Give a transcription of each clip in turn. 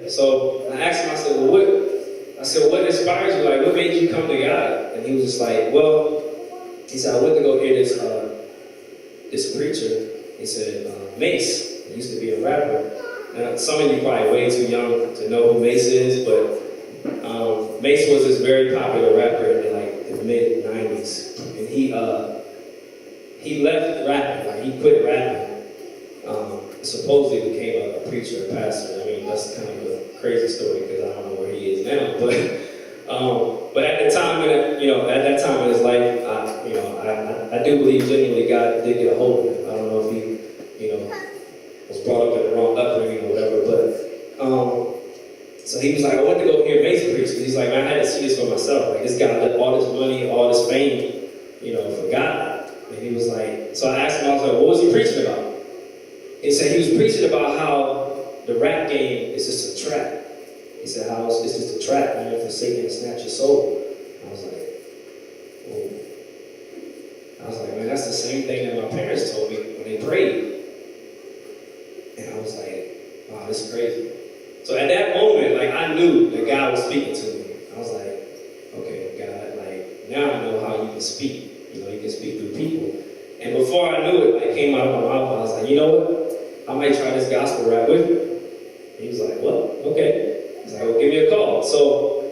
So I asked him, I said, well, what inspires you? Like, what made you come to God? And he was just like, well, he said, I went to go hear this preacher. He said, Mace. He used to be a rapper. Now, some of you probably way too young to know who Mace is, but Mace was this very popular rapper in like the mid '90s, and he left rapping. Like he quit rapping. Supposedly became a preacher, a pastor. I mean, that's kind of a crazy story because I don't know where he is now. But at the time, at that time in his life, I do believe genuinely God did get a hold of him. I don't know if he, was brought up in the wrong upbringing or whatever. But so he was like, I went to go hear Mace preach. He's like, man, I had to see this for myself. Like this guy left all this money, all this fame, for God. And he was like, so I asked him, I was like, what was he preaching about? He said he was preaching about how the rap game is just a trap. He said how it's just a trap, man, for Satan to snatch your soul. I was like, whoa. I was like, man, that's the same thing that my parents told me when they prayed. And I was like, wow, this is crazy. So at that moment, like I knew that God was speaking to me. I was like, okay, God, like now I know how you can speak. You can speak through people. And before I knew it, came out of my mouth, I was like, you know what? I might try this gospel rap with you. He was like, what? Okay. He's like, well, give me a call. So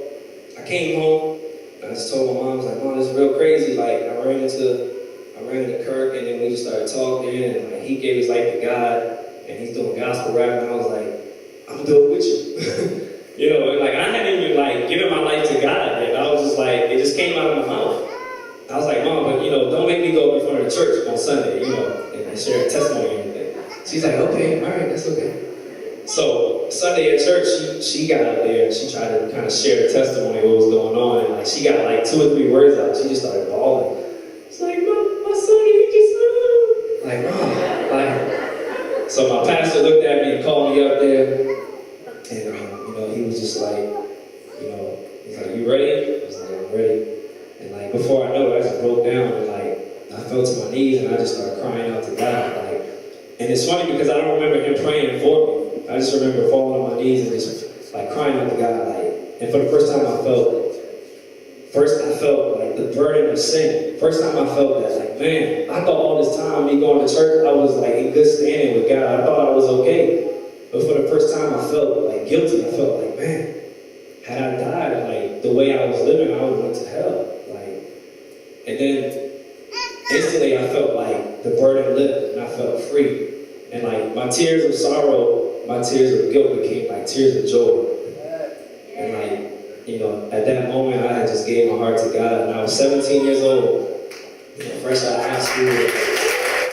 I came home, and I just told my mom, I was like, Mom, this is real crazy. Like, I ran into Kirk, and then we just started talking, and like, he gave his life to God, and he's doing gospel rap, and I was like, I'm doing it with you. And like, I hadn't even like given my life to God, and I was just like, it just came out of my mouth. I was like, Mom, but don't make me go in front of the church on Sunday, and share a testimony or anything. She's like, okay, all right, that's okay. So Sunday at church, she got up there and she tried to kind of share the testimony of what was going on, and like she got like 2 or 3 words out. She just started bawling. It's like, my son, he just like, Mom, like. So my pastor looked at me and called me up there, and he was just like, he's like, you ready? I was like, I'm ready. And like before I know it, I just broke down and like I fell to my knees and I just started crying out to God. And it's funny because I don't remember him praying for me. I just remember falling on my knees and just like crying out to God. And for the first time I felt like the burden of sin. First time I felt that, like, man, I thought all this time me going to church, I was like in good standing with God. I thought I was okay. But for the first time I felt like guilty. I felt like, man, had I died like the way I was living, I would have went to hell. And then instantly I felt like the burden lifted and I felt free. And like my tears of sorrow, my tears of guilt became like tears of joy. And like, at that moment I had just gave my heart to God, and I was 17 years old, fresh out of high school.